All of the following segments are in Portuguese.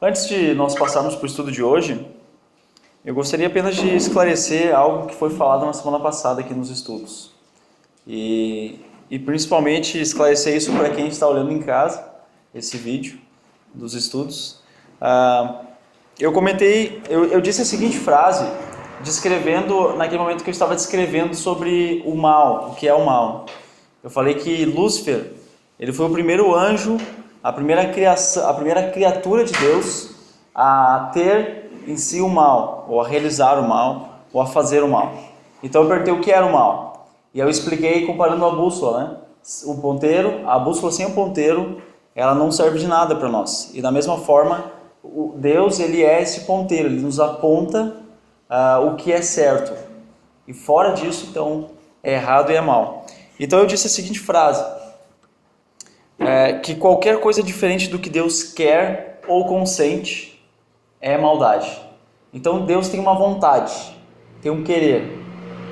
Antes de nós passarmos para o estudo de hoje, eu gostaria apenas de esclarecer algo que foi falado na semana passada aqui nos estudos. E principalmente esclarecer isso para quem está olhando em casa, esse vídeo dos estudos. Eu disse a seguinte frase, descrevendo, naquele momento que eu estava descrevendo sobre o mal, o que é o mal. Eu falei que Lúcifer, ele foi o primeiro anjo, a primeira criatura de Deus a ter em si o mal, ou a realizar o mal, ou a fazer o mal. Então eu perguntei o que era o mal. E eu expliquei comparando a bússola, né? O ponteiro, a bússola sem o ponteiro, ela não serve de nada para nós. E da mesma forma, Deus, ele é esse ponteiro, ele nos aponta o que é certo. E fora disso, então, é errado e é mal. Então eu disse a seguinte frase, que qualquer coisa diferente do que Deus quer ou consente é maldade. Então Deus tem uma vontade, tem um querer.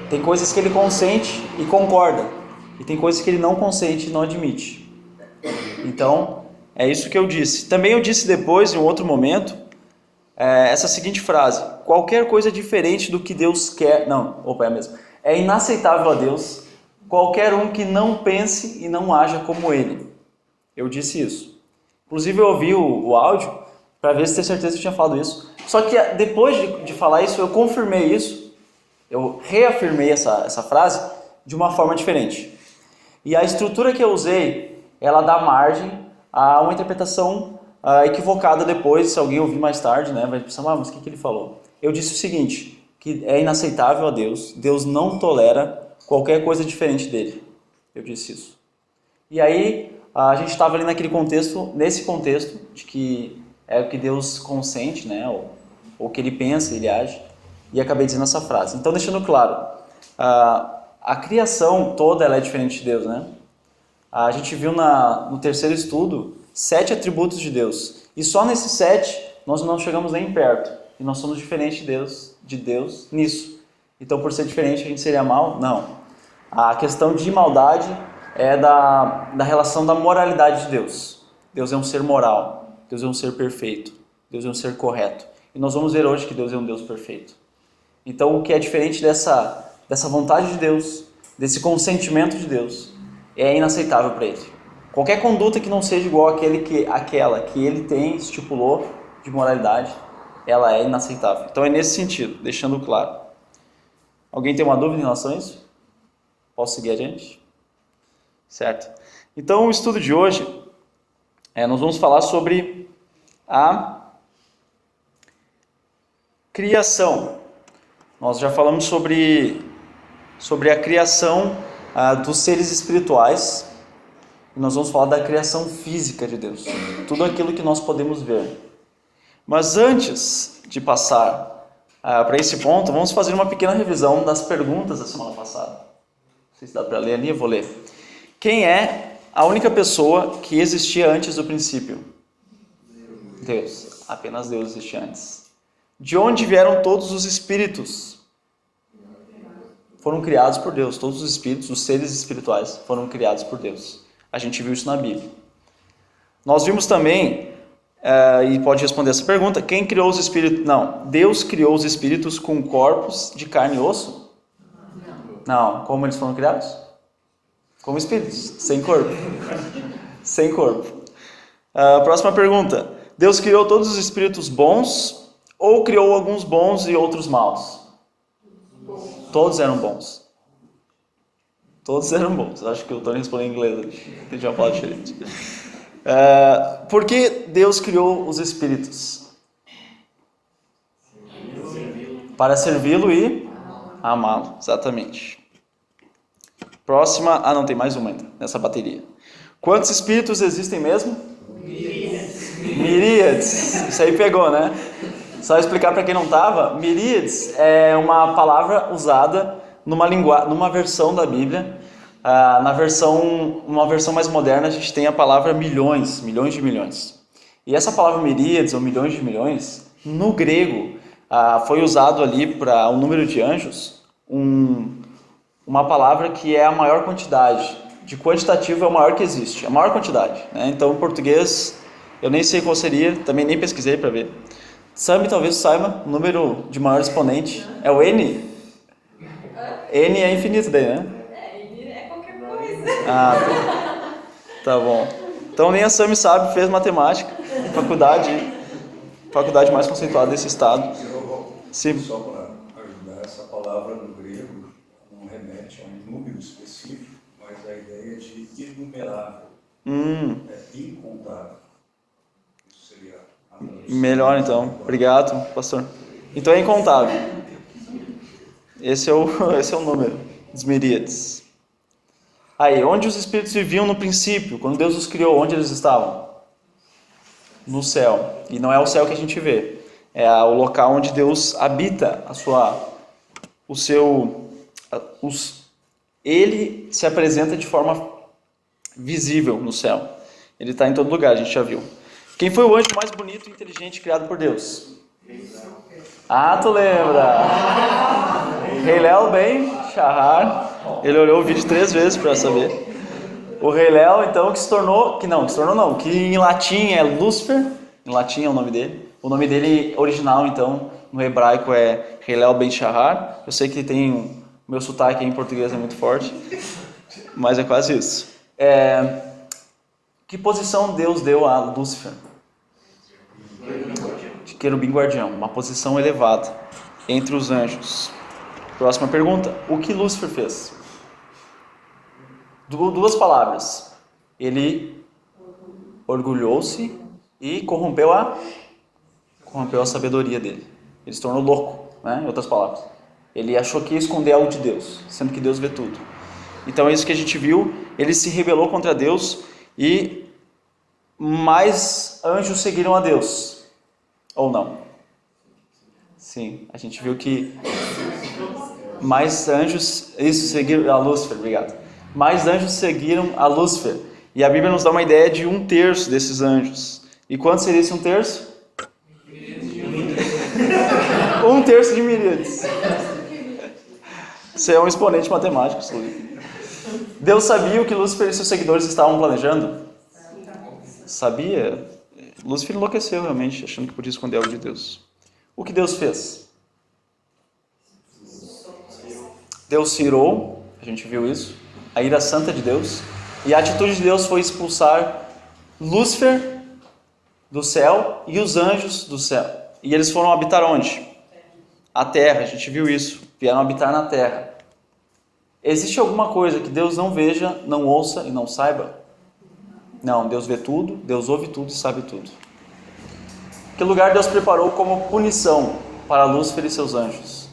Tem coisas que ele consente e concorda. E tem coisas que ele não consente e não admite. Então, é isso que eu disse. Também eu disse depois, em um outro momento, essa seguinte frase. Qualquer coisa diferente do que Deus quer... É inaceitável a Deus qualquer um que não pense e não haja como ele. Eu disse isso. Inclusive eu ouvi o áudio para ver se ter certeza que eu tinha falado isso. Só que depois de falar isso, eu confirmei isso. Eu reafirmei essa frase de uma forma diferente. E a estrutura que eu usei, ela dá margem a uma interpretação equivocada depois, se alguém ouvir mais tarde, né, vai pensar, mas o que ele falou? Eu disse o seguinte, que é inaceitável a Deus, Deus não tolera qualquer coisa diferente dele. Eu disse isso. E aí, a gente estava ali nesse contexto, de que é o que Deus consente, né, ou que ele pensa, ele age, e acabei dizendo essa frase. Então, deixando claro, a criação toda ela é diferente de Deus, né? A gente viu no terceiro estudo 7 atributos de Deus. E só nesses 7 nós não chegamos nem perto. E nós somos diferentes de Deus nisso. Então, por ser diferente, a gente seria mal? Não. A questão de maldade é da relação da moralidade de Deus. Deus é um ser moral. Deus é um ser perfeito. Deus é um ser correto. E nós vamos ver hoje que Deus é um Deus perfeito. Então, o que é diferente dessa vontade de Deus, desse consentimento de Deus, é inaceitável para ele. Qualquer conduta que não seja igual àquela que ele estipulou de moralidade, ela é inaceitável. Então, é nesse sentido, deixando claro. Alguém tem uma dúvida em relação a isso? Posso seguir adiante? Certo. Então, o estudo de hoje, nós vamos falar sobre a criação. Nós já falamos sobre a criação dos seres espirituais. E nós vamos falar da criação física de Deus. Tudo aquilo que nós podemos ver. Mas antes de passar para esse ponto, vamos fazer uma pequena revisão das perguntas da semana passada. Não sei se dá para ler ali, eu vou ler. Quem é a única pessoa que existia antes do princípio? Deus. Apenas Deus existia antes. De onde vieram todos os espíritos? Foram criados por Deus. Todos os espíritos, os seres espirituais, foram criados por Deus. A gente viu isso na Bíblia. Nós vimos também, e pode responder essa pergunta, quem criou os espíritos? Não, Deus criou os espíritos com corpos de carne e osso? Não. Como eles foram criados? Como espíritos, sem corpo. Sem corpo. Próxima pergunta. Deus criou todos os espíritos bons ou criou alguns bons e outros maus? Todos eram bons. Todos eram bons. Acho que o Tony respondeu em inglês. Entendi uma palavra diferente. Por que Deus criou os espíritos? Para servi-lo e amá-lo. Exatamente. Próxima. Não, tem mais uma ainda nessa bateria. Quantos espíritos existem mesmo? Miríades. Isso aí pegou, né? Só explicar para quem não estava, miríades é uma palavra usada numa versão da Bíblia. Uma versão mais moderna, a gente tem a palavra milhões de milhões. E essa palavra miríades ou milhões de milhões, no grego, foi usado ali para o número de anjos, uma palavra que é a maior quantidade. De quantitativo é o maior que existe, a maior quantidade, né? Então, em português, Eu nem sei qual seria, também nem pesquisei para ver. Sami talvez saiba, o número de maior exponente é o N. N é infinito daí, né? N é qualquer coisa. Ah, tá bom. Então nem a Sami sabe, fez matemática, faculdade mais conceituada desse estado. Sim. Só para ajudar, essa palavra no grego não remete a um número específico, mas a ideia de inumerável, é incontável. Isso seria a tradução. Melhor então, obrigado, pastor. Então é incontável. Esse é o número dos miríades. Aí, onde os espíritos viviam no princípio, quando Deus os criou, onde eles estavam? No céu. E não é o céu que a gente vê. É o local onde Deus habita Ele se apresenta de forma visível no céu. Ele está em todo lugar, a gente já viu. Quem foi o anjo mais bonito e inteligente criado por Deus? Ah, tu lembra? Rei Léo Ben Shahar. Ele olhou o vídeo 3 vezes para saber. O Rei Léo, então, que em latim é Lúcifer. Em latim é o nome dele. O nome dele original, então, no hebraico é Rei Léo Ben Shahar. Eu sei que tem meu sotaque em português é muito forte, mas é quase isso. Que posição Deus deu a Lúcifer? De querubim guardião, uma posição elevada entre os anjos. Próxima pergunta. O que Lúcifer fez? Duas palavras. Ele orgulhou-se e corrompeu a sabedoria dele. Ele se tornou louco, né? Em outras palavras. Ele achou que ia esconder algo de Deus, sendo que Deus vê tudo. Então é isso que a gente viu. Ele se rebelou contra Deus e mais anjos seguiram a Deus. Ou não? Sim, a gente viu que mais anjos seguiram a Lúcifer, obrigado. Mais anjos seguiram a Lúcifer. E a Bíblia nos dá uma ideia de 1/3 desses anjos. E quanto seria esse 1/3? 1/3 de miríades. Você é um exponente matemático, Lúcifer. Deus sabia o que Lúcifer e seus seguidores estavam planejando? Sabia? Lúcifer enlouqueceu realmente, achando que podia esconder algo de Deus. O que Deus fez? Deus se irou, a gente viu isso, a ira santa de Deus, e a atitude de Deus foi expulsar Lúcifer do céu e os anjos do céu. E eles foram habitar onde? A terra, a gente viu isso, vieram habitar na terra. Existe alguma coisa que Deus não veja, não ouça e não saiba? Não, Deus vê tudo, Deus ouve tudo e sabe tudo. Que lugar Deus preparou como punição para Lúcifer e seus anjos?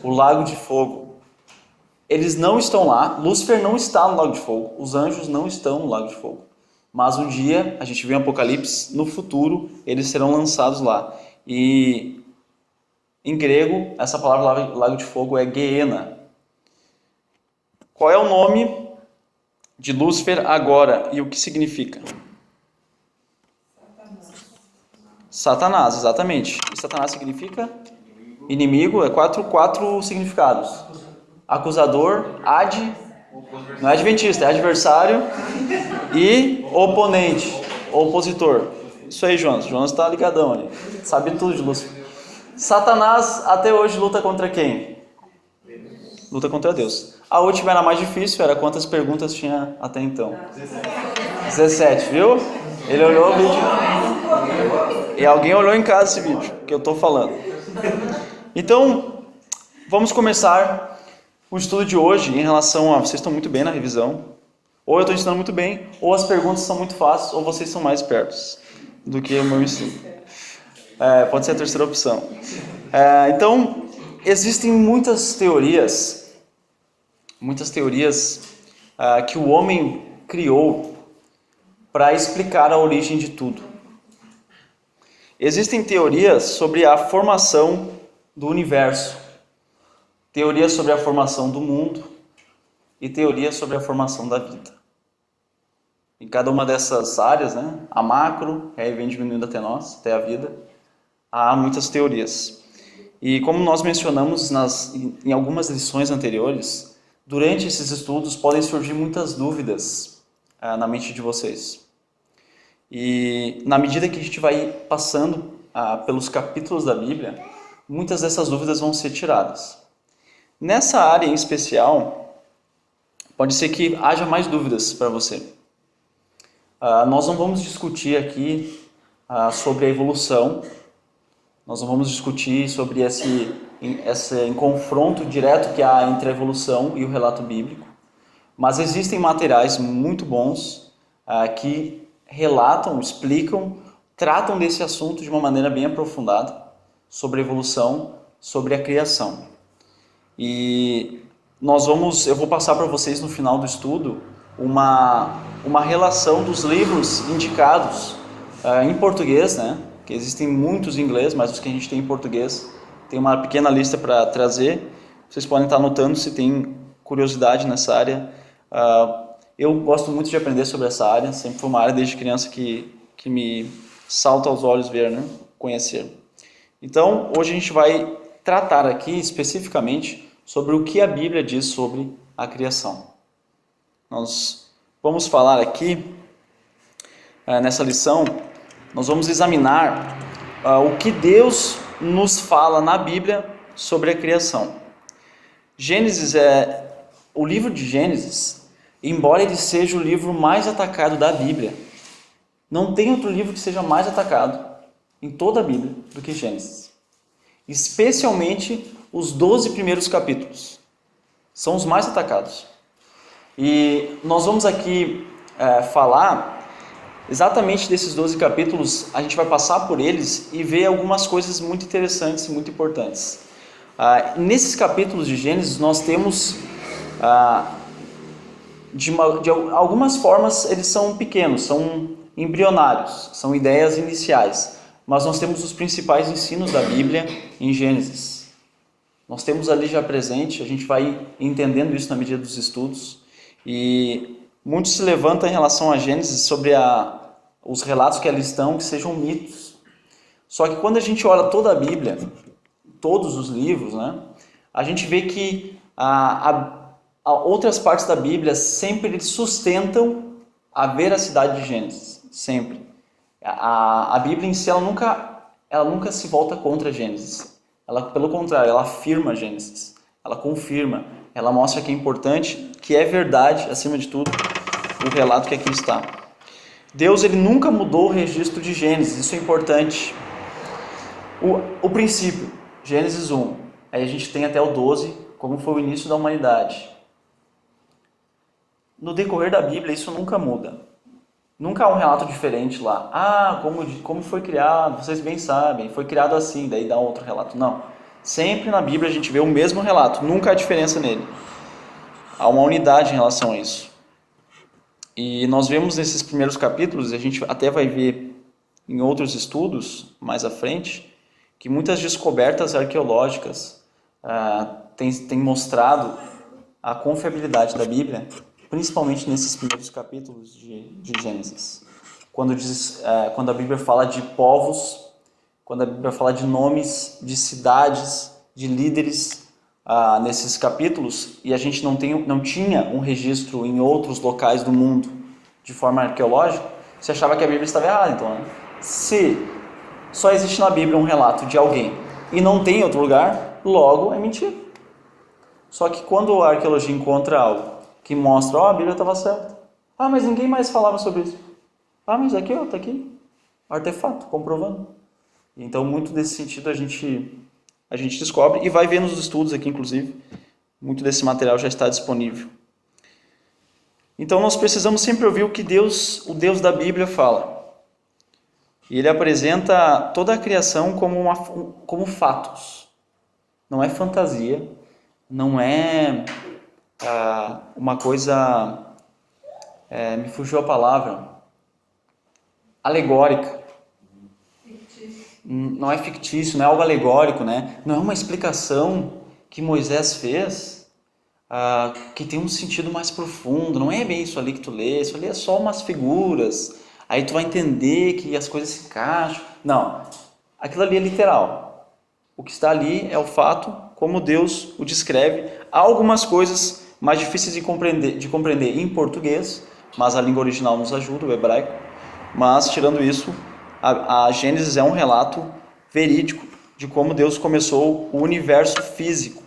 O lago de fogo. Eles não estão lá, Lúcifer não está no lago de fogo, os anjos não estão no lago de fogo. Mas um dia, a gente vê em Apocalipse, no futuro, eles serão lançados lá. E em grego, essa palavra lago de fogo é Geena. Qual é o nome de Lúcifer agora e o que significa? Satanás, exatamente. E Satanás significa? Inimigo, é quatro significados. Acusador, não é adventista, é adversário e oponente, opositor. Isso aí, Jonas. Jonas está ligadão ali. Sabe tudo de Lúcifer. Satanás até hoje luta contra quem? Luta contra Deus. A última era mais difícil, era quantas perguntas tinha até então? 17, viu? Ele olhou o vídeo. E alguém olhou em casa esse vídeo que eu estou falando. Então, vamos começar o estudo de hoje em relação a... Vocês estão muito bem na revisão. Ou eu estou ensinando muito bem, ou as perguntas são muito fáceis, ou vocês são mais espertos do que o meu ensino. Pode ser a terceira opção. Então, existem muitas teorias que o homem criou para explicar a origem de tudo. Existem teorias sobre a formação do universo, teorias sobre a formação do mundo e teorias sobre a formação da vida. Em cada uma dessas áreas, né, a macro, aí vem diminuindo até nós, até a vida, há muitas teorias. E como nós mencionamos em algumas lições anteriores, durante esses estudos podem surgir muitas dúvidas na mente de vocês. E na medida que a gente vai passando pelos capítulos da Bíblia, muitas dessas dúvidas vão ser tiradas. Nessa área em especial, pode ser que haja mais dúvidas para você. Nós não vamos discutir aqui sobre a evolução, nós não vamos discutir sobre esse confronto direto que há entre a evolução e o relato bíblico, mas existem materiais muito bons que relatam, explicam, tratam desse assunto de uma maneira bem aprofundada, sobre a evolução, sobre a criação. E eu vou passar para vocês no final do estudo uma relação dos livros indicados em português, né? Que existem muitos em inglês, mas os que a gente tem em português, tem uma pequena lista para trazer. Vocês podem estar anotando se tem curiosidade nessa área. Eu gosto muito de aprender sobre essa área, sempre foi uma área desde criança que me salta aos olhos ver, né? Conhecer. Então, hoje a gente vai tratar aqui especificamente sobre o que a Bíblia diz sobre a criação. Nós vamos falar aqui, nessa lição, nós vamos examinar o que Deus nos fala na Bíblia sobre a criação. O livro de Gênesis, embora ele seja o livro mais atacado da Bíblia, não tem outro livro que seja mais atacado em toda a Bíblia do que Gênesis. Especialmente os 12 primeiros capítulos. São os mais atacados. E nós vamos aqui falar exatamente desses 12 capítulos, a gente vai passar por eles e ver algumas coisas muito interessantes e muito importantes. Nesses capítulos de Gênesis nós temos, de algumas formas, eles são pequenos, são embrionários, são ideias iniciais, mas nós temos os principais ensinos da Bíblia em Gênesis. Nós temos ali já presente, a gente vai entendendo isso na medida dos estudos, e muito se levanta em relação a Gênesis sobre os relatos que ali estão, que sejam mitos. Só que quando a gente olha toda a Bíblia, todos os livros, né, a gente vê que outras partes da Bíblia sempre sustentam a veracidade de Gênesis, sempre. A Bíblia em si, ela nunca se volta contra Gênesis. Pelo contrário, ela afirma Gênesis, ela confirma, ela mostra que é importante, que é verdade, acima de tudo, o relato que aqui está. Deus, ele nunca mudou o registro de Gênesis, isso é importante. O princípio, Gênesis 1, aí a gente tem até o 12, como foi o início da humanidade. No decorrer da Bíblia, isso nunca muda. Nunca há um relato diferente lá. Como foi criado, vocês bem sabem, foi criado assim, daí dá outro relato. Não. Sempre na Bíblia a gente vê o mesmo relato, nunca há diferença nele. Há uma unidade em relação a isso. E nós vemos nesses primeiros capítulos, a gente até vai ver em outros estudos mais à frente, que muitas descobertas arqueológicas têm mostrado a confiabilidade da Bíblia, principalmente nesses primeiros capítulos de Gênesis. Quando a Bíblia fala de povos, quando a Bíblia fala de nomes, de cidades, de líderes, nesses capítulos, e a gente não tinha um registro em outros locais do mundo de forma arqueológica, você achava que a Bíblia estava errada. Então, né? Se só existe na Bíblia um relato de alguém e não tem em outro lugar, logo é mentira. Só que quando a arqueologia encontra algo que mostra, a Bíblia estava certa. Mas ninguém mais falava sobre isso. Mas aqui, está aqui. Artefato, comprovando. Então, muito desse sentido a gente descobre e vai ver nos estudos aqui, inclusive. Muito desse material já está disponível. Então, nós precisamos sempre ouvir o que o Deus da Bíblia fala. E ele apresenta toda a criação como fatos. Não é fantasia, não é uma coisa, me fugiu a palavra, alegórica. Fictício. Não é fictício, não é algo alegórico, né? Não é uma explicação que Moisés fez que tem um sentido mais profundo. Não é bem isso ali que tu lê, isso ali é só umas figuras. Aí tu vai entender que as coisas se encaixam. Não, aquilo ali é literal. O que está ali é o fato, como Deus o descreve. Há algumas coisas mais difíceis de compreender em português, mas a língua original nos ajuda, o hebraico. Mas, tirando isso, a Gênesis é um relato verídico de como Deus começou o universo físico.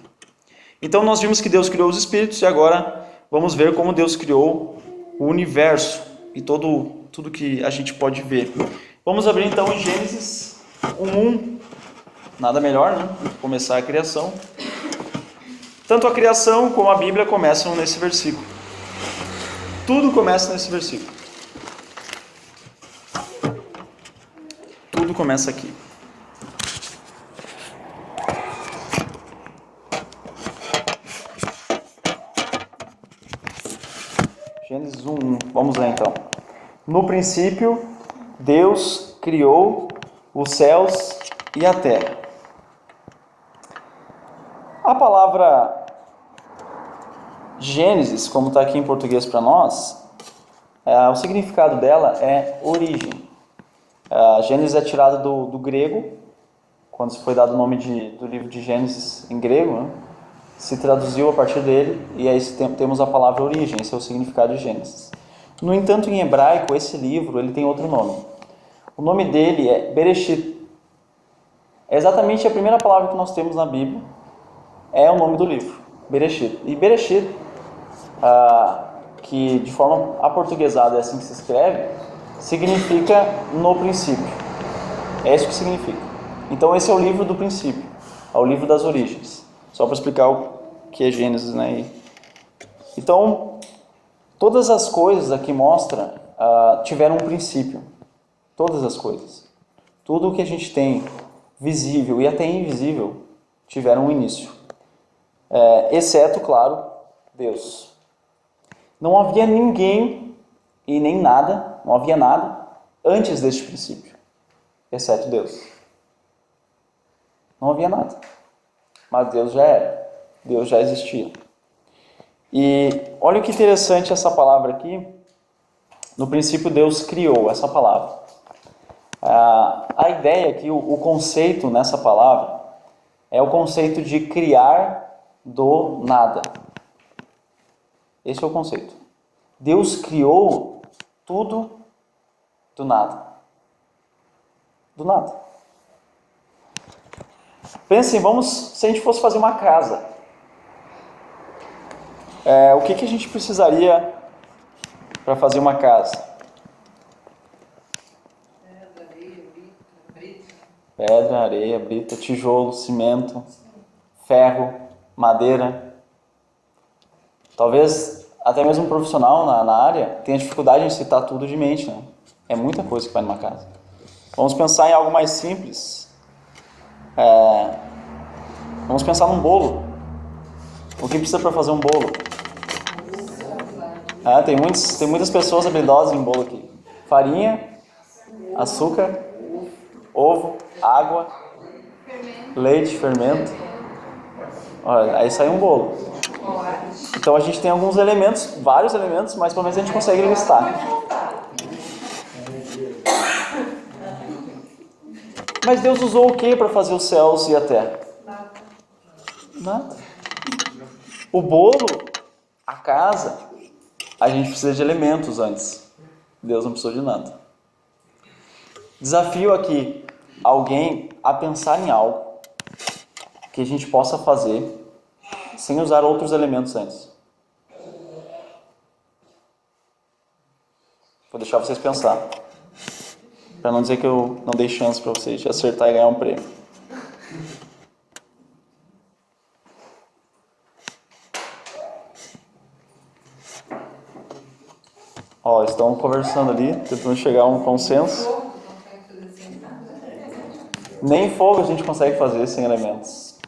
Então nós vimos que Deus criou os espíritos e agora vamos ver como Deus criou o universo e tudo que a gente pode ver. Vamos abrir então em Gênesis 1:1. Nada melhor, né? Começar a criação. Tanto a criação como a Bíblia começam nesse versículo. Tudo começa nesse versículo. Tudo começa aqui. Gênesis 1:1. Vamos lá então. No princípio, Deus criou os céus e a terra. A palavra Gênesis, como está aqui em português para nós, o significado dela é origem. Gênesis é tirada do grego, quando se foi dado o nome do livro de Gênesis em grego, né? Se traduziu a partir dele, e aí temos a palavra origem, esse é o significado de Gênesis. No entanto, em hebraico, esse livro ele tem outro nome. O nome dele é Bereshit. É exatamente a primeira palavra que nós temos na Bíblia, é o nome do livro, Bereshit. E Bereshit, que de forma aportuguesada é assim que se escreve, significa no princípio. É isso que significa. Então esse é o livro do princípio, é o livro das origens. Só para explicar o que é Gênesis, né? Então, todas as coisas aqui mostra tiveram um princípio. Todas as coisas. Tudo o que a gente tem visível e até invisível tiveram um início. Exceto, claro, Deus. Não havia ninguém e nem nada, não havia nada antes deste princípio, exceto Deus. Não havia nada. Mas Deus já era, Deus já existia. E olha que interessante essa palavra aqui. No princípio Deus criou essa palavra. A ideia aqui, o conceito nessa palavra é o conceito de criar do nada. Esse é o conceito. Deus criou tudo do nada. Do nada. Pensem, se a gente fosse fazer uma casa, o que a gente precisaria para fazer uma casa? Pedra, areia, brita, tijolo, cimento, ferro, madeira. Talvez até mesmo um profissional na área tenha dificuldade em citar tudo de mente, né? É muita coisa que vai numa casa. Vamos pensar em algo mais simples. Vamos pensar num bolo. O que precisa para fazer um bolo? Tem muitas pessoas habilidosas em bolo aqui. Farinha, açúcar, ovo, água, leite, fermento. Olha, aí sai um bolo. Então a gente tem alguns elementos, vários elementos, mas pelo menos a gente consegue listar. Mas Deus usou o que para fazer os céus e a terra? Nada. O bolo, a casa, a gente precisa de elementos antes. Deus não precisou de nada. Desafio aqui alguém a pensar em algo que a gente possa fazer sem usar outros elementos antes. Vou deixar vocês pensar, para não dizer que eu não dei chance para vocês de acertar e ganhar um prêmio. Estão conversando ali, tentando chegar a um consenso. Nem fogo a gente consegue fazer sem elementos.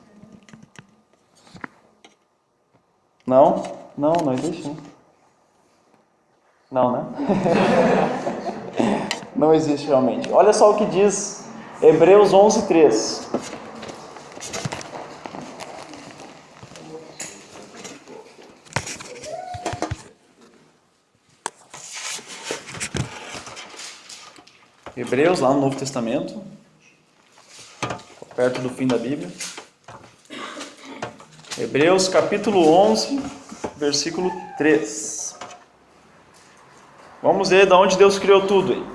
Não? Não existe, né? Não, né? Não existe realmente. Olha só o que diz Hebreus 11:3. Hebreus, lá no Novo Testamento, perto do fim da Bíblia. Hebreus capítulo 11, versículo 3. Vamos ver de onde Deus criou tudo aí.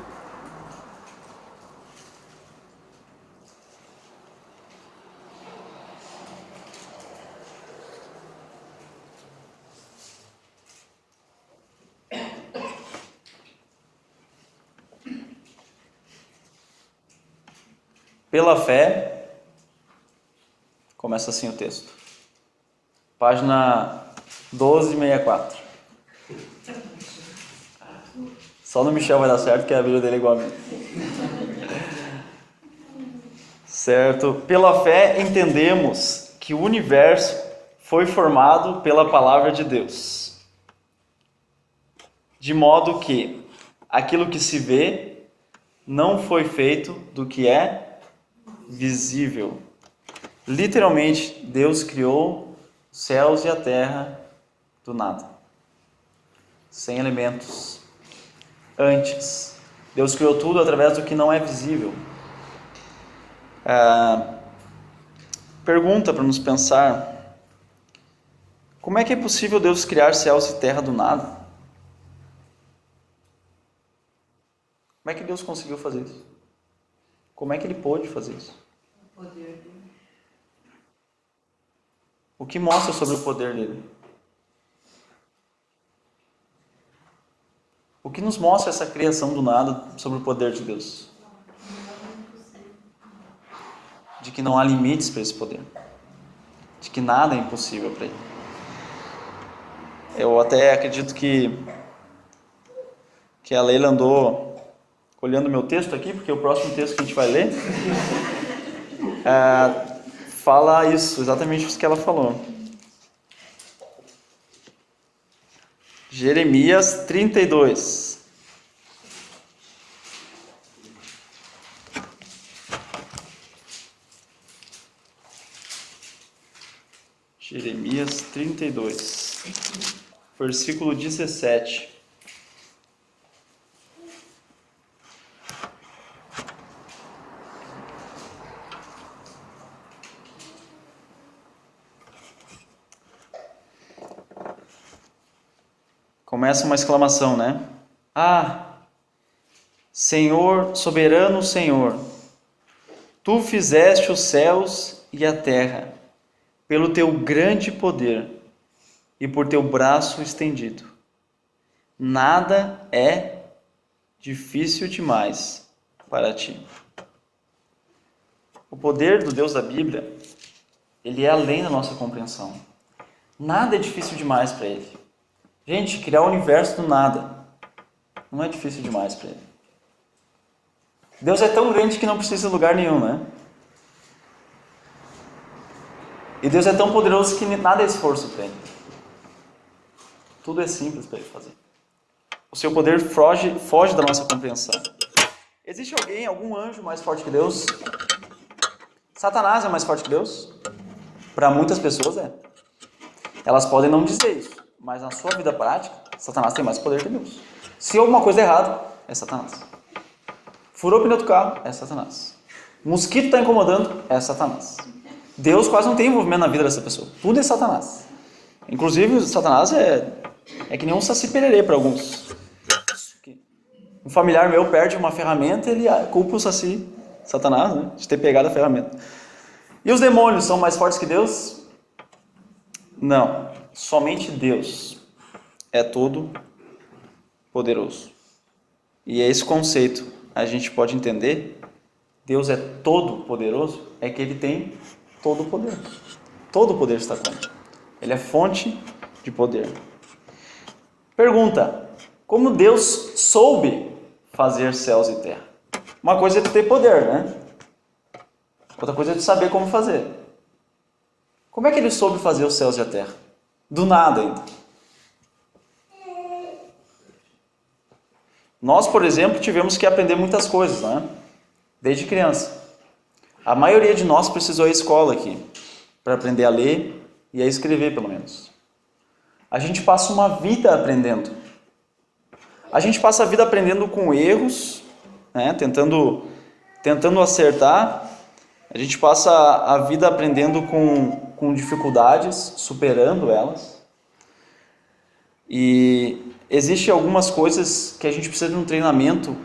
Pela fé, começa assim o texto. Página 1264. Só no Michel vai dar certo, que a Bíblia dele é igual a mim. Certo? Pela fé entendemos que o universo foi formado pela palavra de Deus. De modo que aquilo que se vê não foi feito do que é visível. Literalmente, Deus criou os céus e a terra do nada. Sem elementos. Antes, Deus criou tudo através do que não é visível. Pergunta para nos pensar: como é que é possível Deus criar céus e terra do nada? Como é que Deus conseguiu fazer isso? Como é que Ele pôde fazer isso? O poder dele. O que mostra sobre o poder dele? O que nos mostra essa criação do nada sobre o poder de Deus? De que não há limites para esse poder. De que nada é impossível para Ele. Eu até acredito que a Leila andou olhando meu texto aqui, porque o próximo texto que a gente vai ler fala isso, exatamente isso que ela falou. Jeremias 32. Jeremias 32, versículo 17. Começa uma exclamação, né? Ah, Senhor, soberano Senhor, Tu fizeste os céus e a terra, pelo Teu grande poder e por Teu braço estendido. Nada é difícil demais para Ti. O poder do Deus da Bíblia, Ele é além da nossa compreensão. Nada é difícil demais para Ele. Gente, criar o universo do nada não é difícil demais para Ele. Deus é tão grande que não precisa de lugar nenhum, né? E Deus é tão poderoso que nada é esforço para Ele. Tudo é simples para Ele fazer. O seu poder foge da nossa compreensão. Existe algum anjo mais forte que Deus? Satanás é mais forte que Deus? Para muitas pessoas é. Elas podem não dizer isso, mas na sua vida prática, Satanás tem mais poder que Deus. Se alguma coisa errada, é Satanás. Furou o pneu do carro, é Satanás. Mosquito está incomodando, é Satanás. Deus quase não tem envolvimento na vida dessa pessoa. Tudo é Satanás. Inclusive, Satanás é que nem um saci pererê para alguns. Um familiar meu perde uma ferramenta, ele culpa o saci, Satanás, né, de ter pegado a ferramenta. E os demônios são mais fortes que Deus? Não. Somente Deus é todo poderoso. E é esse conceito a gente pode entender. Deus é todo poderoso, é que Ele tem todo o poder. Todo o poder está com Ele. Ele é fonte de poder. Pergunta: como Deus soube fazer céus e terra? Uma coisa é ter poder, né? Outra coisa é saber como fazer. Como é que Ele soube fazer os céus e a terra? Do nada ainda. Nós, por exemplo, tivemos que aprender muitas coisas, né? Desde criança. A maioria de nós precisou ir à escola aqui, para aprender a ler e a escrever, pelo menos. A gente passa uma vida aprendendo. A gente passa a vida aprendendo com erros, né? Tentando acertar. A gente passa a vida aprendendo com dificuldades, superando elas. E existem algumas coisas que a gente precisa de um treinamento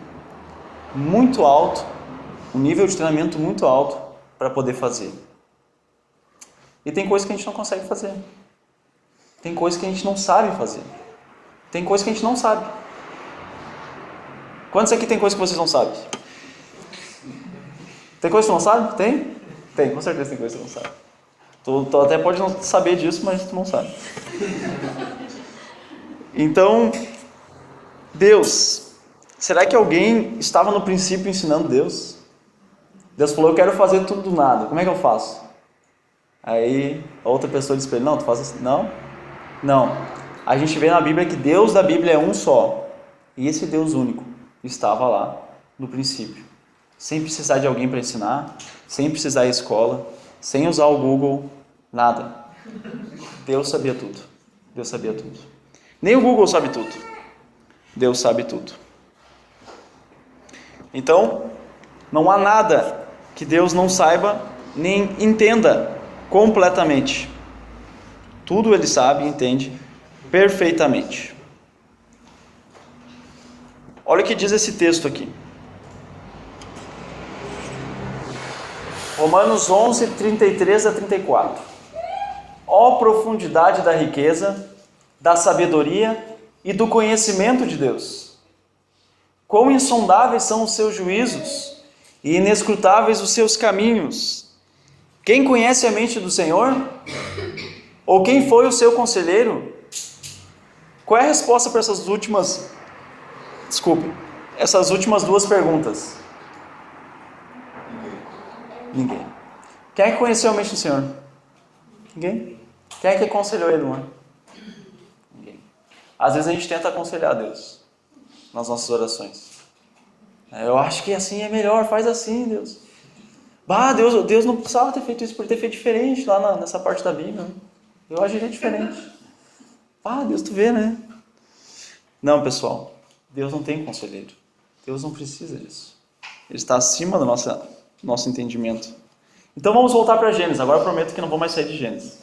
muito alto, um nível de treinamento muito alto para poder fazer. E tem coisas que a gente não consegue fazer. Tem coisas que a gente não sabe fazer. Tem coisas que a gente não sabe. Quantos aqui tem coisas que vocês não sabem? Tem coisa que tu não sabe? Tem? Tem, com certeza tem coisa que tu não sabe. Tu até pode não saber disso, mas tu não sabe. Então, Deus. Será que alguém estava no princípio ensinando Deus? Deus falou, eu quero fazer tudo do nada. Como é que eu faço? Aí a outra pessoa disse para ele, não, tu faz assim. Não. Não. A gente vê na Bíblia que Deus da Bíblia é um só. E esse Deus único estava lá no princípio. Sem precisar de alguém para ensinar, sem precisar ir à escola, sem usar o Google, nada. Deus sabia tudo. Deus sabia tudo. Nem o Google sabe tudo. Deus sabe tudo. Então, não há nada que Deus não saiba nem entenda completamente. Tudo Ele sabe e entende perfeitamente. Olha o que diz esse texto aqui. Romanos 11, 33 a 34. Ó profundidade da riqueza, da sabedoria e do conhecimento de Deus! Quão insondáveis são os seus juízos e inescrutáveis os seus caminhos! Quem conhece a mente do Senhor? Ou quem foi o seu conselheiro? Qual é a resposta para essas últimas duas perguntas? Ninguém. Quem é que conheceu a mente do Senhor? Ninguém. Quem é que aconselhou ele, mano? Ninguém. Às vezes a gente tenta aconselhar Deus nas nossas orações. Eu acho que assim é melhor, faz assim, Deus. Deus não precisava ter feito isso, por ter feito diferente lá nessa parte da Bíblia. Eu agiria diferente. Deus, tu vê, né? Não, pessoal, Deus não tem conselheiro. Deus não precisa disso. Ele está acima do nosso entendimento. Então vamos voltar para Gênesis. Agora eu prometo que não vou mais sair de Gênesis.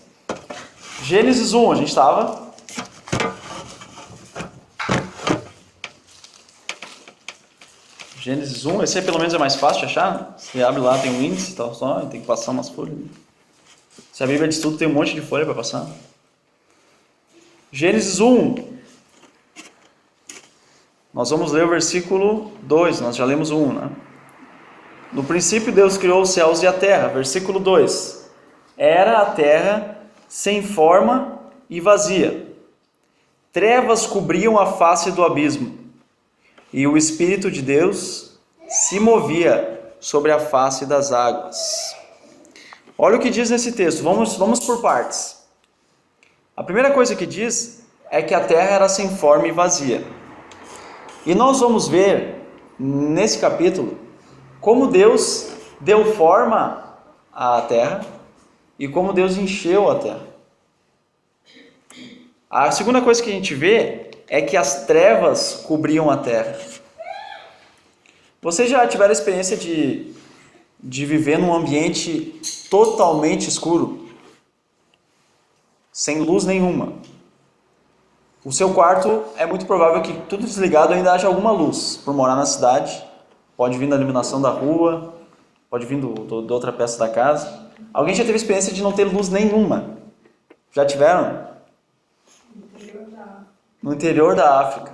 Gênesis 1, a gente estava. Gênesis 1, esse aí pelo menos é mais fácil de achar. Você abre lá, tem um índice e tal, só tem que passar umas folhas. Se a Bíblia de estudo tem um monte de folha para passar. Gênesis 1. Nós vamos ler o versículo 2, nós já lemos o 1, né? No princípio Deus criou os céus e a terra. Versículo 2. Era a terra sem forma e vazia. Trevas cobriam a face do abismo. E o Espírito de Deus se movia sobre a face das águas. Olha o que diz nesse texto. Vamos por partes. A primeira coisa que diz é que a terra era sem forma e vazia. E nós vamos ver nesse capítulo como Deus deu forma à terra e como Deus encheu a terra. A segunda coisa que a gente vê é que as trevas cobriam a terra. Vocês já tiveram a experiência de viver num ambiente totalmente escuro? Sem luz nenhuma. O seu quarto é muito provável que tudo desligado ainda haja alguma luz. Por morar na cidade, pode vir da iluminação da rua, pode vir de outra peça da casa. Alguém já teve a experiência de não ter luz nenhuma? Já tiveram? No interior da África.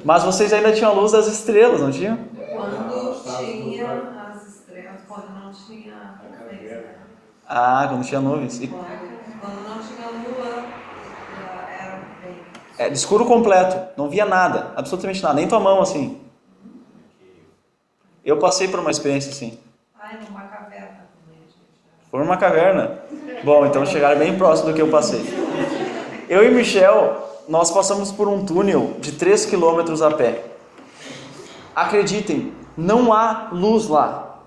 Mas vocês ainda tinham a luz das estrelas, não tinham? Quando tinha as estrelas, quando não tinha nuvens. Quando tinha nuvens. Quando não tinha lua, era bem. De escuro completo, não via nada, absolutamente nada, nem tua mão assim. Eu passei por uma experiência assim. Numa caverna também, gente. Foi numa caverna. Bom, então chegaram bem próximo do que eu passei. Eu e Michel, nós passamos por um túnel de 3 quilômetros a pé. Acreditem, não há luz lá.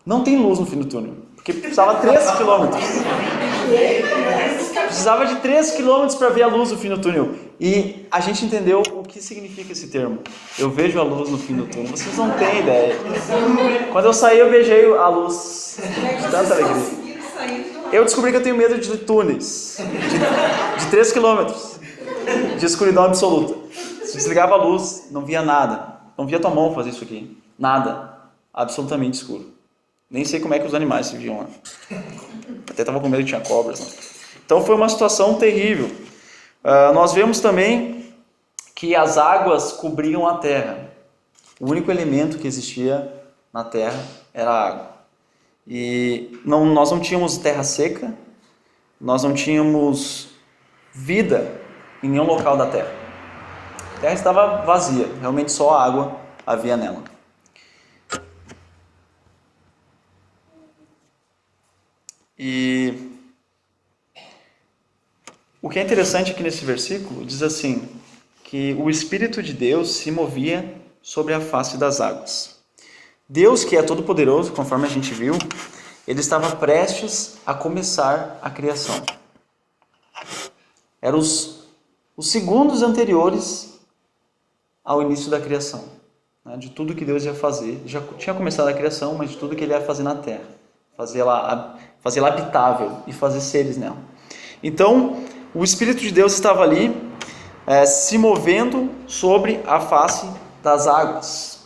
Não tem luz no fim do túnel, porque precisava 3 quilômetros. Precisava de 3 quilômetros para ver a luz no fim do túnel. E a gente entendeu o que significa esse termo. Eu vejo a luz no fim do túnel. Vocês não têm ideia. Quando eu saí, eu beijei a luz de tanta alegria. Eu descobri que eu tenho medo de túneis. De 3 quilômetros. De escuridão absoluta. Se desligava a luz, não via nada. Não via tua mão fazer isso aqui. Nada. Absolutamente escuro. Nem sei como é que os animais se viam lá. Até estava com medo que tinha cobras. Né? Então foi uma situação terrível. Nós vemos também que as águas cobriam a terra. O único elemento que existia na terra era a água. E nós não tínhamos terra seca, nós não tínhamos vida em nenhum local da terra. A terra estava vazia, realmente só a água havia nela. E o que é interessante aqui nesse versículo diz assim, que o Espírito de Deus se movia sobre a face das águas. Deus, que é todo-poderoso, conforme a gente viu, ele estava prestes a começar a criação. Eram os segundos anteriores ao início da criação, né? De tudo que Deus ia fazer. Já tinha começado a criação, mas de tudo que ele ia fazer na terra. Fazê-la habitável e fazer seres nela. Então, o Espírito de Deus estava ali, se movendo sobre a face das águas.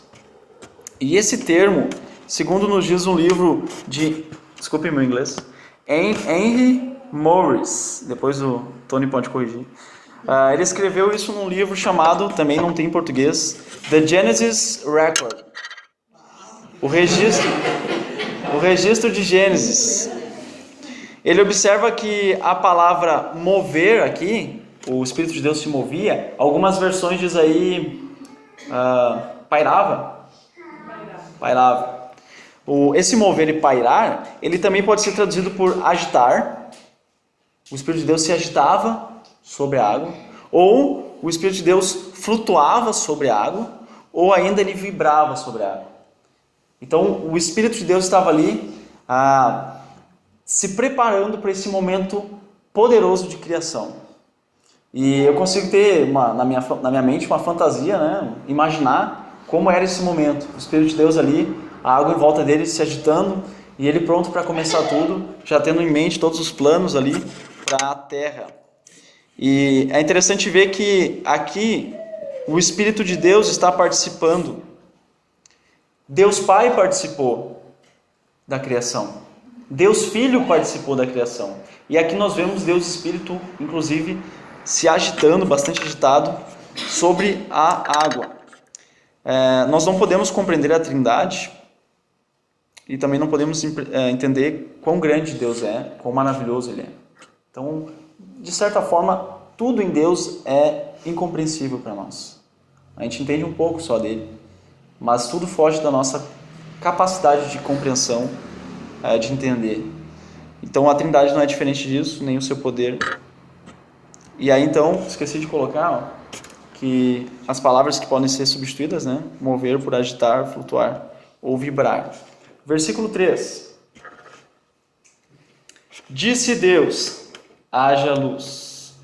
E esse termo, segundo nos diz um livro de, desculpe meu inglês, Henry Morris, depois o Tony pode corrigir, ele escreveu isso num livro chamado, também não tem em português, The Genesis Record, o registro de Gênesis. Ele observa que a palavra mover aqui, o Espírito de Deus se movia, algumas versões diz aí pairava. Esse mover e pairar, ele também pode ser traduzido por agitar. O Espírito de Deus se agitava sobre a água, ou o Espírito de Deus flutuava sobre a água, ou ainda ele vibrava sobre a água. Então, o Espírito de Deus estava ali se preparando para esse momento poderoso de criação. E eu consigo ter na minha mente uma fantasia, né? Imaginar como era esse momento. O Espírito de Deus ali, a água em volta dele se agitando, e ele pronto para começar tudo, já tendo em mente todos os planos ali para a terra. E é interessante ver que aqui o Espírito de Deus está participando. Deus Pai participou da criação. Deus Filho participou da criação. E aqui nós vemos Deus Espírito, inclusive, se agitando, bastante agitado, sobre a água. Nós não podemos compreender a Trindade e também não podemos entender quão grande Deus é, quão maravilhoso Ele é. Então, de certa forma, tudo em Deus é incompreensível para nós. A gente entende um pouco só dele, mas tudo foge da nossa capacidade de compreensão, de entender. Então, a Trindade não é diferente disso, nem o seu poder. E aí, então, esqueci de colocar que as palavras que podem ser substituídas, né? Mover por agitar, flutuar ou vibrar. Versículo 3. Disse Deus, haja luz,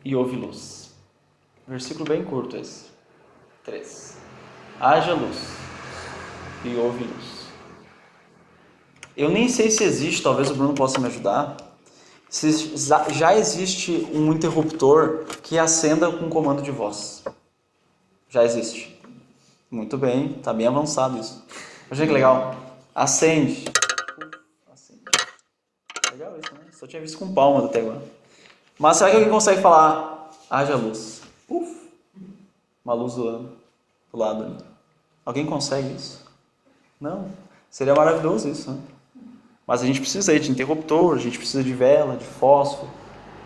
e houve luz. Versículo bem curto esse. 3. Haja luz, e houve luz. Eu nem sei se existe, talvez o Bruno possa me ajudar, se já existe um interruptor que acenda com comando de voz. Já existe. Muito bem, está bem avançado isso. Olha que legal. Acende. Acende. Legal isso, né? Só tinha visto com palma até agora. Mas será que alguém consegue falar, haja luz? Uma luz do lado ali. Alguém consegue isso? Não. Seria maravilhoso isso, né? Mas a gente precisa aí de interruptor, a gente precisa de vela, de fósforo,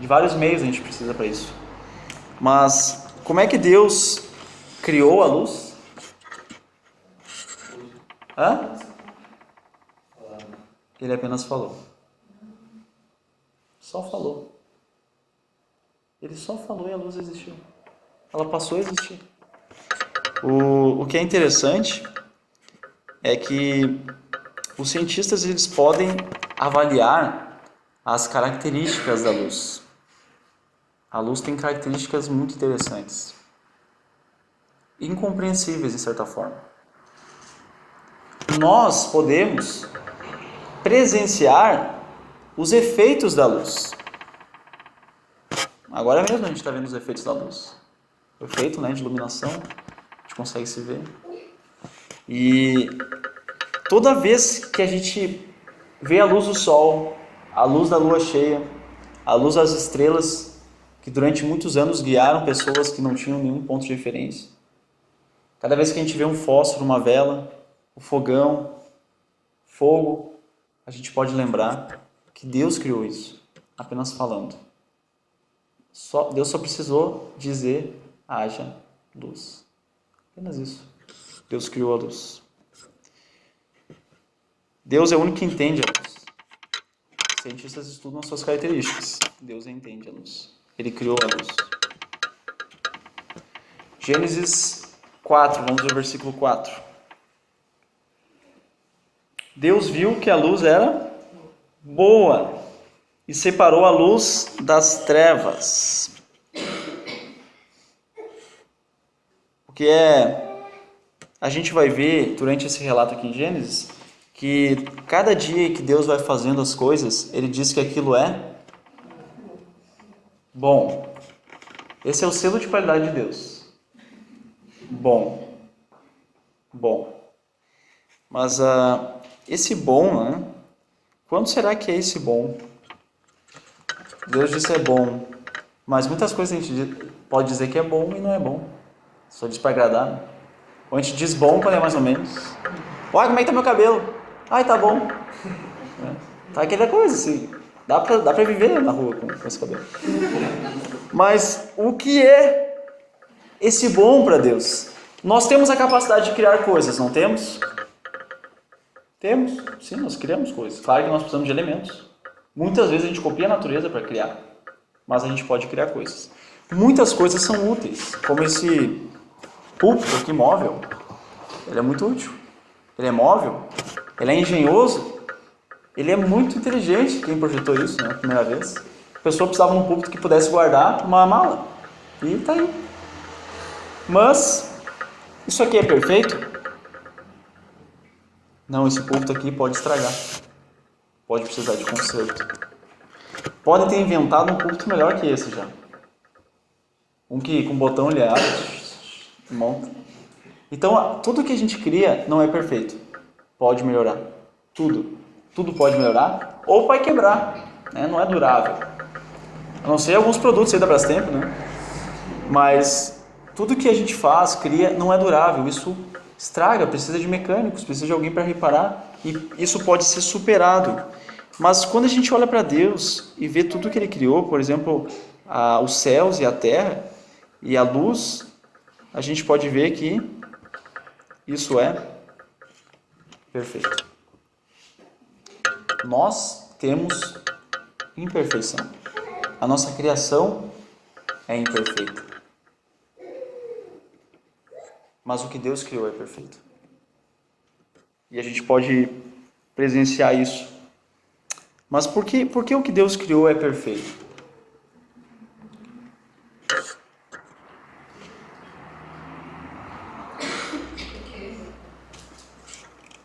de vários meios a gente precisa para isso. Mas como é que Deus criou a luz? Ele apenas falou. Só falou. Ele só falou e a luz existiu. Ela passou a existir. O que é interessante é que os cientistas eles podem avaliar as características da luz. A luz tem características muito interessantes, incompreensíveis de certa forma. Nós podemos presenciar os efeitos da luz. Agora mesmo a gente está vendo os efeitos da luz. O efeito, né, de iluminação, a gente consegue se ver. E toda vez que a gente vê a luz do sol, a luz da lua cheia, a luz das estrelas, que durante muitos anos guiaram pessoas que não tinham nenhum ponto de referência. Cada vez que a gente vê um fósforo, uma vela, o fogão, fogo, a gente pode lembrar que Deus criou isso, apenas falando. Deus só precisou dizer, haja luz. Apenas isso. Deus criou a luz. Deus é o único que entende a luz. Cientistas estudam as suas características. Deus entende a luz. Ele criou a luz. Gênesis 4, vamos ver o versículo 4. Deus viu que a luz era boa e separou a luz das trevas. Porque a gente vai ver durante esse relato aqui em Gênesis que cada dia que Deus vai fazendo as coisas, Ele diz que aquilo é bom. Esse é o selo de qualidade de Deus. Bom. Bom. Mas esse bom, né? Quando será que é esse bom? Deus disse é bom. Mas muitas coisas a gente pode dizer que é bom e não é bom. Só diz para agradar, né? Ou a gente diz bom quando é mais ou menos. Olha como é que tá meu cabelo. Ai, tá bom. Tá aquela coisa assim. Dá pra viver na rua com esse cabelo. Mas o que é esse bom para Deus? Nós temos a capacidade de criar coisas, não temos? Temos. Sim, nós criamos coisas. Claro que nós precisamos de elementos. Muitas vezes a gente copia a natureza para criar. Mas a gente pode criar coisas. Muitas coisas são úteis. Como esse púlpito aqui móvel. Ele é muito útil. Ele é móvel. Ele é engenhoso. Ele é muito inteligente. Quem projetou isso, né? Primeira vez. A pessoa precisava de um púlpito que pudesse guardar uma mala. E tá aí. Mas, isso aqui é perfeito? Não, esse púlpito aqui pode estragar. Pode precisar de conserto. Podem ter inventado um púlpito melhor que esse já. Um que com botão ele abre, monta. Então, tudo que a gente cria não é perfeito. Pode melhorar. Tudo. Tudo pode melhorar ou vai quebrar. Né? Não é durável. A não ser alguns produtos aí da Brastemp, né? Mas tudo que a gente faz, cria, não é durável. Isso estraga, precisa de mecânicos, precisa de alguém para reparar. E isso pode ser superado. Mas quando a gente olha para Deus e vê tudo que Ele criou, por exemplo, os céus e a terra e a luz, a gente pode ver que isso é perfeito. Nós temos imperfeição. A nossa criação é imperfeita. Mas o que Deus criou é perfeito. E a gente pode presenciar isso. Mas por que o que Deus criou é perfeito?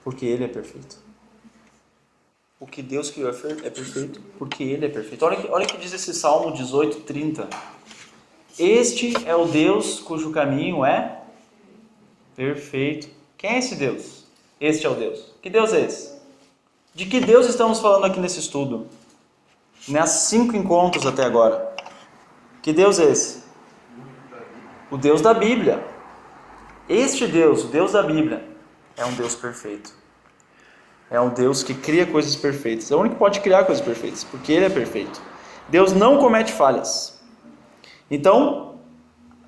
Porque Ele é perfeito. O que Deus criou é perfeito porque Ele é perfeito. Olha o que diz esse Salmo 18:30. Este é o Deus cujo caminho é perfeito. Quem é esse Deus? Este é o Deus. Que Deus é esse? De que Deus estamos falando aqui nesse estudo? Nesses 5 encontros até agora. Que Deus é esse? O Deus da Bíblia. Este Deus, o Deus da Bíblia, é um Deus perfeito. É um Deus que cria coisas perfeitas. É o único que pode criar coisas perfeitas, porque Ele é perfeito. Deus não comete falhas. Então,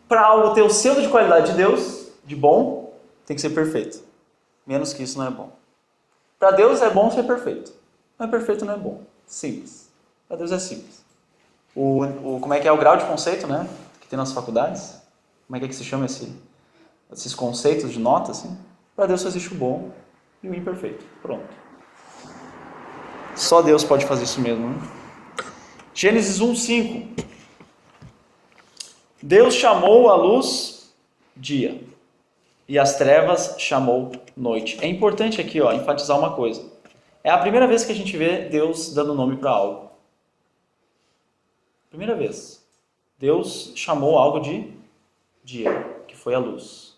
para algo ter o selo de qualidade de Deus, de bom, tem que ser perfeito. Menos que isso não é bom. Para Deus é bom ser perfeito. Não é perfeito, não é bom. Simples. Para Deus é simples. Como é que é o grau de conceito, né? Que tem nas faculdades? Como é que se chama esses conceitos de nota, assim? Para Deus só existe o bom e o imperfeito. Pronto. Só Deus pode fazer isso mesmo, né? Gênesis 1:5. Deus chamou a luz dia e as trevas chamou noite. É importante aqui, enfatizar uma coisa. É a primeira vez que a gente vê Deus dando nome para algo. Primeira vez. Deus chamou algo de dia, que foi a luz.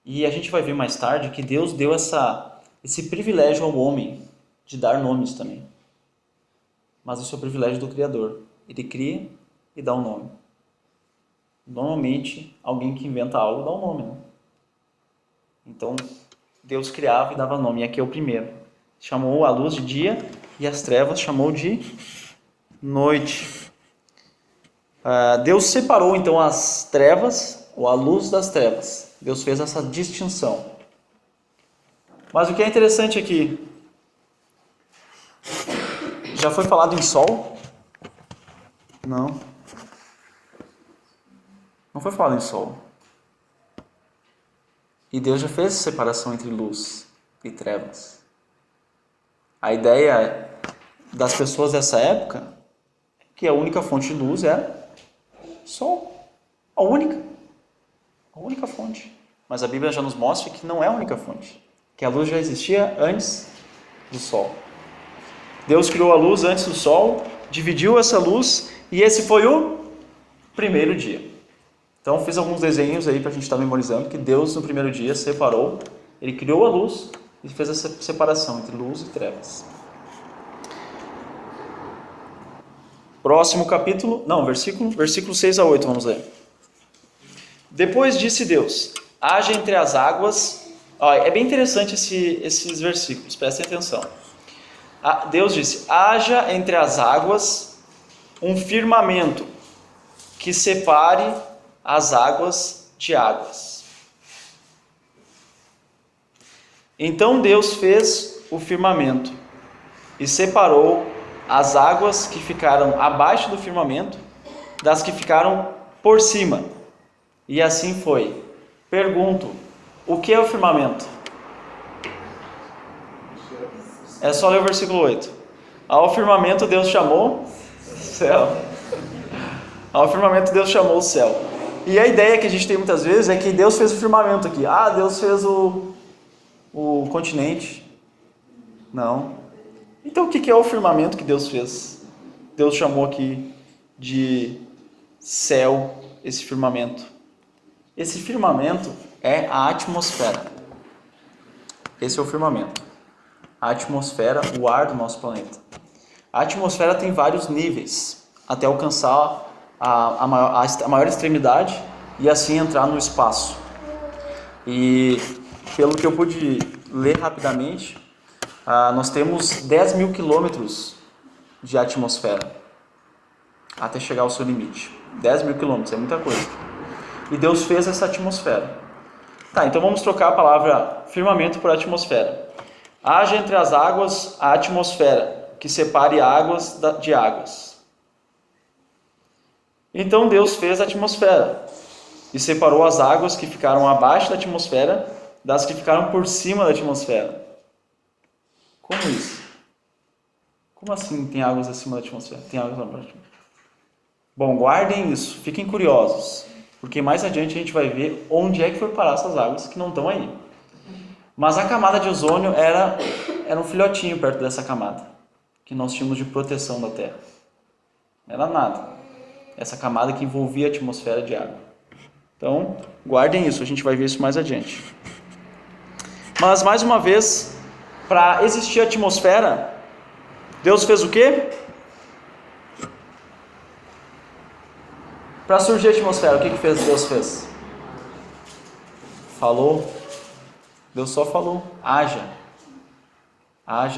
E a gente vai ver mais tarde que Deus deu esse privilégio ao homem de dar nomes também. Mas isso é o privilégio do Criador. Ele cria e dá um nome. Normalmente, alguém que inventa algo dá um nome, né? Então, Deus criava e dava nome. E aqui é o primeiro. chamou a luz de dia e as trevas chamou de noite. Deus separou então as trevas, ou a luz das trevas. Deus fez essa distinção. Mas o que é interessante aqui, já foi falado em sol? Não. Não foi falado em sol. E Deus já fez separação entre luz e trevas. A ideia das pessoas dessa época é que a única fonte de luz era sol. A única fonte. Mas a Bíblia já nos mostra que não é a única fonte. Que a luz já existia antes do sol. Deus criou a luz antes do sol, dividiu essa luz e esse foi o primeiro dia. Então fiz alguns desenhos aí para a gente estar memorizando que Deus no primeiro dia separou, Ele criou a luz e fez essa separação entre luz e trevas. Próximo capítulo, versículo 6 a 8, vamos ler. Depois disse Deus, haja entre as águas... É bem interessante esses versículos, prestem atenção. Deus disse, haja entre as águas um firmamento que separe as águas de águas. Então Deus fez o firmamento e separou as águas que ficaram abaixo do firmamento das que ficaram por cima. E assim foi. Pergunto, o que é o firmamento? É só ler o versículo 8. Ao firmamento Deus chamou céu. Ao firmamento Deus chamou o céu. E a ideia que a gente tem muitas vezes é que Deus fez o firmamento aqui. Deus fez o continente. Não. Então o que é o firmamento que Deus fez? Deus chamou aqui de céu esse firmamento. Esse firmamento é a atmosfera. Esse é o firmamento. A atmosfera, o ar do nosso planeta. A atmosfera tem vários níveis, até alcançar a maior extremidade e assim entrar no espaço. E pelo que eu pude ler rapidamente, nós temos 10 mil quilômetros de atmosfera até chegar ao seu limite. 10 mil quilômetros, é muita coisa. E Deus fez essa atmosfera. Então vamos trocar a palavra firmamento por atmosfera. Haja entre as águas a atmosfera, que separe águas de águas. Então Deus fez a atmosfera e separou as águas que ficaram abaixo da atmosfera das que ficaram por cima da atmosfera. Como isso? Como assim tem águas acima da atmosfera? Tem águas abaixo? Bom, guardem isso, fiquem curiosos, porque mais adiante a gente vai ver onde é que foi parar essas águas que não estão aí. Mas a camada de ozônio era um filhotinho perto dessa camada, que nós tínhamos de proteção da Terra. Não era nada. Essa camada que envolvia a atmosfera de água. Então, guardem isso, a gente vai ver isso mais adiante. Mas, mais uma vez, para existir a atmosfera, Deus fez o quê? Para surgir a atmosfera, o que Deus fez? Falou. Deus só falou, haja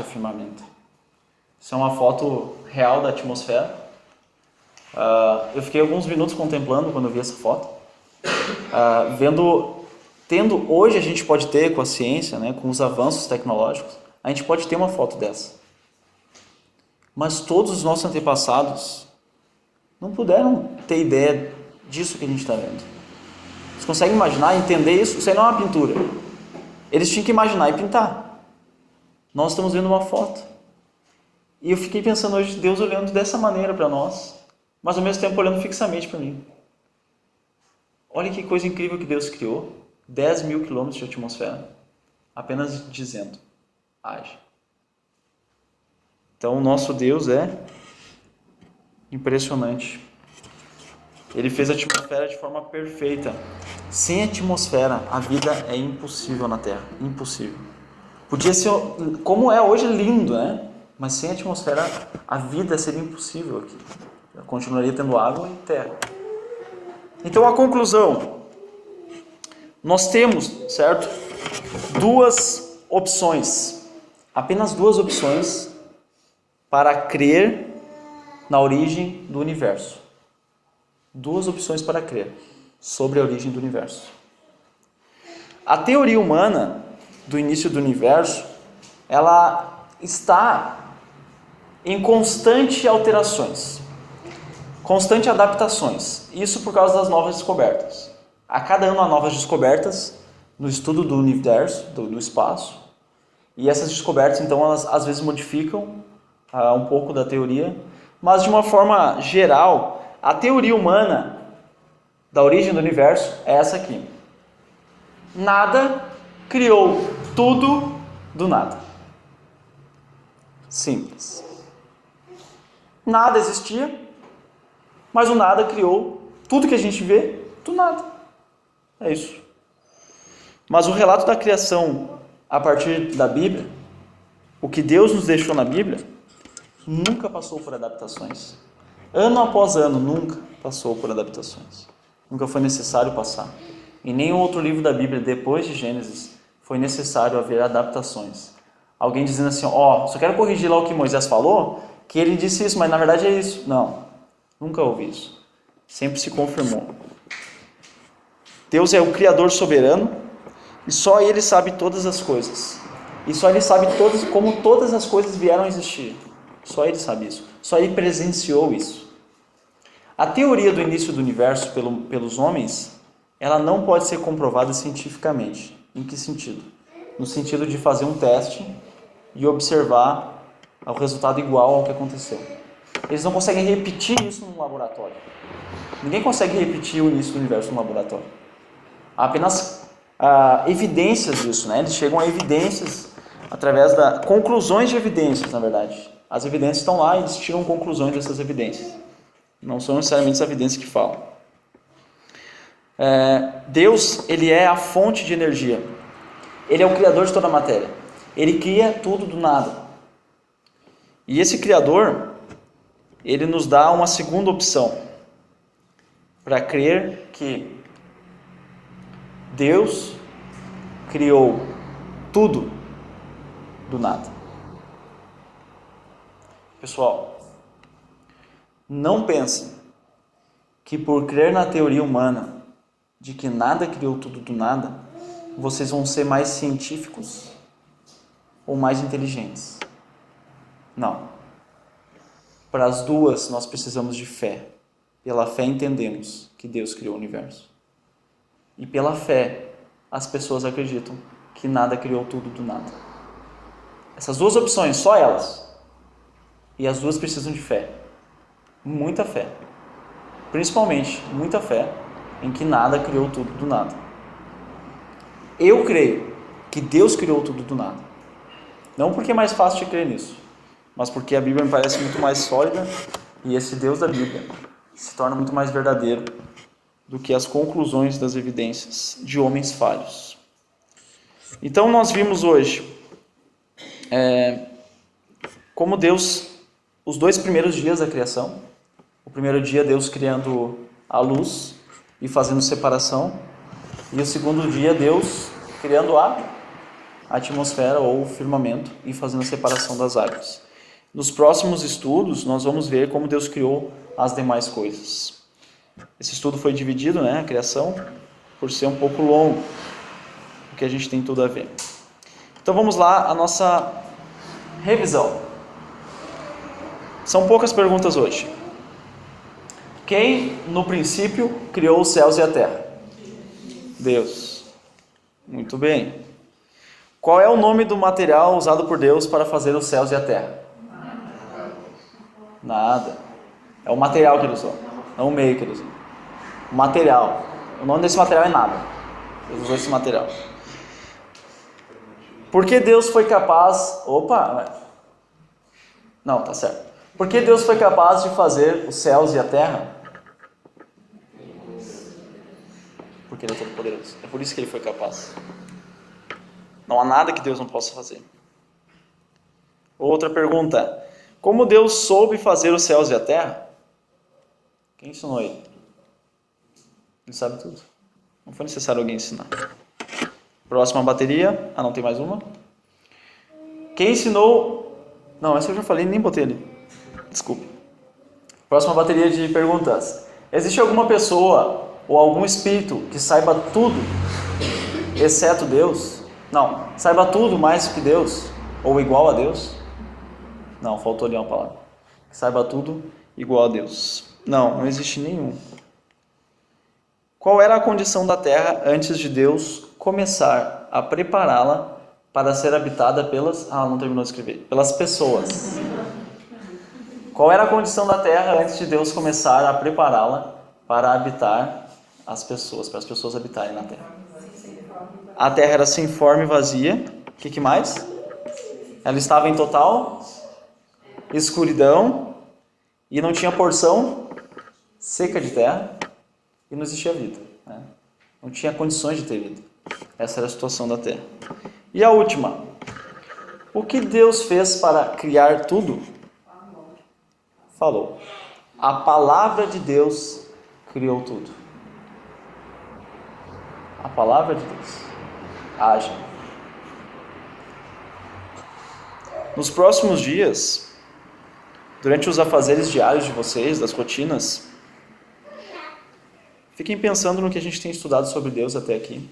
firmamento. Isso é uma foto real da atmosfera. Eu fiquei alguns minutos contemplando quando eu vi essa foto, hoje a gente pode ter com a ciência, né, com os avanços tecnológicos, a gente pode ter uma foto dessa. Mas todos os nossos antepassados não puderam ter ideia disso que a gente está vendo. Vocês conseguem imaginar, entender isso? Isso aí não é uma pintura. Eles tinham que imaginar e pintar. Nós estamos vendo uma foto. E eu fiquei pensando hoje, Deus olhando dessa maneira para nós, mas ao mesmo tempo olhando fixamente para mim. Olha que coisa incrível que Deus criou. 10 mil quilômetros de atmosfera. Apenas dizendo, haja. Então o nosso Deus é impressionante. Ele fez a atmosfera de forma perfeita. Sem atmosfera, a vida é impossível na Terra. Impossível. Podia ser, como é hoje, lindo, né? Mas sem atmosfera, a vida seria impossível aqui. Eu continuaria tendo água e terra. Então, a conclusão. Nós temos, certo? Duas opções. apenas duas opções para crer na origem do universo. Duas opções para crer sobre a origem do universo. A teoria humana do início do universo, ela está em constante alterações, constante adaptações. Isso por causa das novas descobertas. A cada ano há novas descobertas no estudo do universo, do espaço. E essas descobertas, então, elas às vezes modificam um pouco da teoria. Mas, de uma forma geral, a teoria humana da origem do universo é essa aqui. Nada criou tudo do nada. Simples. Nada existia, mas o nada criou tudo que a gente vê do nada. É isso. Mas o relato da criação a partir da Bíblia, o que Deus nos deixou na Bíblia, nunca passou por adaptações. Ano após ano, nunca passou por adaptações. Nunca foi necessário passar. Em nenhum outro livro da Bíblia, depois de Gênesis, foi necessário haver adaptações. Alguém dizendo assim, só quero corrigir lá o que Moisés falou, que ele disse isso, mas na verdade é isso. Não, nunca houve isso. Sempre se confirmou. Deus é o Criador soberano e só Ele sabe todas as coisas. E só Ele sabe como todas as coisas vieram a existir. Só Ele sabe isso. Só Ele presenciou isso. A teoria do início do universo pelos homens, ela não pode ser comprovada cientificamente. Em que sentido? No sentido de fazer um teste e observar o resultado igual ao que aconteceu. Eles não conseguem repetir isso num laboratório. Ninguém consegue repetir o início do universo num laboratório. Há apenas evidências disso, né? Eles chegam a evidências através da conclusões de evidências, na verdade. As evidências estão lá e eles tiram conclusões dessas evidências. Não são necessariamente as evidências que falam. Deus, Ele é a fonte de energia. Ele é o Criador de toda a matéria. Ele cria tudo do nada. E esse Criador, Ele nos dá uma segunda opção para crer que Deus criou tudo do nada. Pessoal, não pensem que por crer na teoria humana de que nada criou tudo do nada, vocês vão ser mais científicos ou mais inteligentes. Não. Para as duas, nós precisamos de fé. Pela fé entendemos que Deus criou o universo. E pela fé, as pessoas acreditam que nada criou tudo do nada. Essas duas opções, só elas. E as duas precisam de fé. Muita fé. Principalmente, muita fé em que nada criou tudo do nada. Eu creio que Deus criou tudo do nada. Não porque é mais fácil de crer nisso, mas porque a Bíblia me parece muito mais sólida e esse Deus da Bíblia se torna muito mais verdadeiro do que as conclusões das evidências de homens falhos. Então nós vimos hoje como Deus, os dois primeiros dias da criação, o primeiro dia Deus criando a luz e fazendo separação, e o segundo dia Deus criando a atmosfera ou o firmamento e fazendo a separação das águas. Nos próximos estudos nós vamos ver como Deus criou as demais coisas. Esse estudo foi dividido, a criação, por ser um pouco longo, o que a gente tem tudo a ver. Então vamos lá, a nossa revisão. São poucas perguntas hoje. Quem, no princípio, criou os céus e a terra? Deus. Muito bem. Qual é o nome do material usado por Deus para fazer os céus e a terra? Nada. É o material que ele usou, não o meio que ele usou. O material. O nome desse material é nada. Deus usou esse material. Por que Deus foi capaz... Não, tá certo. Por que Deus foi capaz de fazer os céus e a terra? Porque Ele é todo poderoso. É por isso que Ele foi capaz. Não há nada que Deus não possa fazer. Outra pergunta. Como Deus soube fazer os céus e a terra? Quem ensinou Ele? Ele sabe tudo. Não foi necessário alguém ensinar. Próxima bateria. Não tem mais uma? Quem ensinou... Não, essa eu já falei, nem botei ali. Desculpa. Próxima bateria de perguntas. Existe alguma pessoa ou algum espírito que saiba tudo, exceto Deus? Não, saiba tudo mais que Deus, ou igual a Deus? Não, faltou ali uma palavra. Que saiba tudo igual a Deus. Não, não existe nenhum. Qual era a condição da terra antes de Deus começar a prepará-la para ser habitada pelas... não terminou de escrever. Pelas pessoas. Qual era a condição da terra antes de Deus começar a prepará-la para habitar as pessoas, para as pessoas habitarem na terra? A terra era sem forma e vazia. O que mais? Ela estava em total escuridão e não tinha porção seca de terra e não existia vida, né? Não tinha condições de ter vida. Essa era a situação da terra. E a última. O que Deus fez para criar tudo? Falou. A palavra de Deus criou tudo. A palavra de Deus. Haja. Nos próximos dias, durante os afazeres diários de vocês, das rotinas, fiquem pensando no que a gente tem estudado sobre Deus até aqui.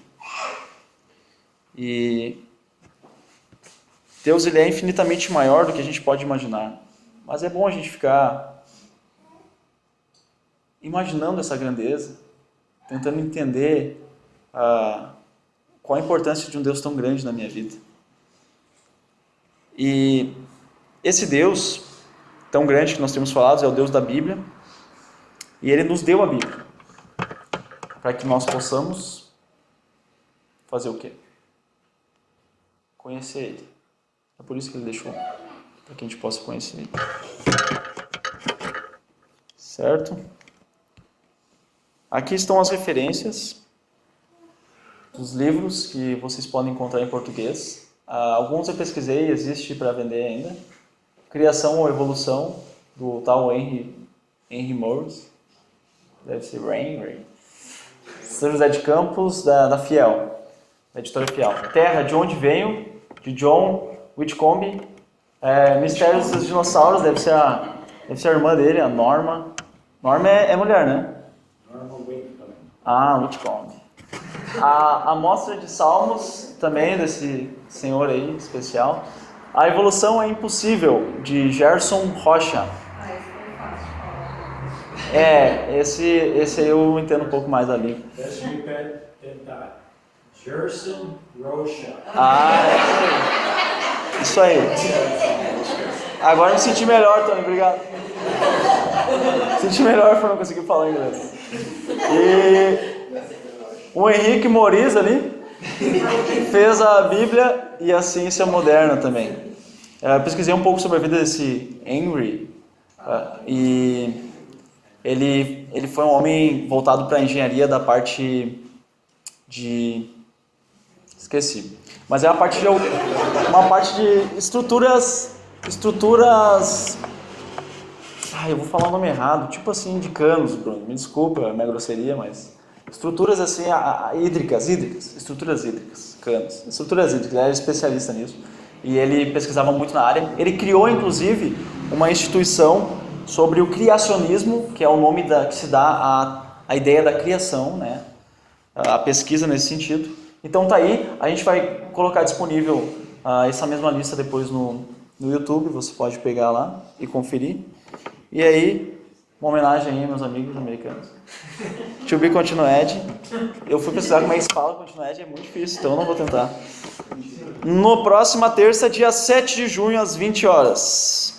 E Deus, ele é infinitamente maior do que a gente pode imaginar. Mas é bom a gente ficar imaginando essa grandeza, tentando entender qual a importância de um Deus tão grande na minha vida. E esse Deus tão grande que nós temos falado é o Deus da Bíblia, e Ele nos deu a Bíblia para que nós possamos fazer o quê? Conhecer Ele. É por isso que Ele deixou, para que a gente possa conhecer Ele. Certo? Aqui estão as referências dos livros que vocês podem encontrar em português. Alguns eu pesquisei, existe para vender ainda. Criação ou Evolução, do tal Henry Morris. Deve ser Rain. São José de Campos, da Fiel, da editora Fiel. Terra, de onde venho, de John Whitcomb. Mistérios dos Dinossauros, deve ser a irmã dele, a Norma. Norma é mulher, né? Norma Whitcomb. Whitcomb. A Amostra de Salmos, também desse senhor aí, especial. A Evolução é Impossível, de Gerson Rocha. Esse foi fácil de falar. Esse aí eu entendo um pouco mais da língua. Deixa eu tentar. Gerson Rocha. Isso aí. Agora eu me senti melhor, Tony, obrigado. Senti melhor por não conseguir falar inglês. E o Henrique Morris ali fez a Bíblia e a ciência moderna também. Eu pesquisei um pouco sobre a vida desse Henry, e ele foi um homem voltado para a engenharia da parte de... Esqueci. Mas é uma parte de estruturas... eu vou falar o nome errado, tipo assim, de canos, Bruno. Me desculpa a minha grosseria, mas... Estruturas assim, hídricas, estruturas hídricas, canos. Estruturas hídricas, ele era especialista nisso. E ele pesquisava muito na área. Ele criou, inclusive, uma instituição sobre o criacionismo, que é o nome que se dá à ideia da criação, né? A pesquisa nesse sentido. Então tá aí, a gente vai colocar disponível essa mesma lista depois no YouTube, você pode pegar lá e conferir. E aí, uma homenagem aí, meus amigos americanos. To be continued. Eu fui pesquisar como é que se fala continued, é muito difícil, então eu não vou tentar. No próxima terça, dia 7 de junho, às 20 horas.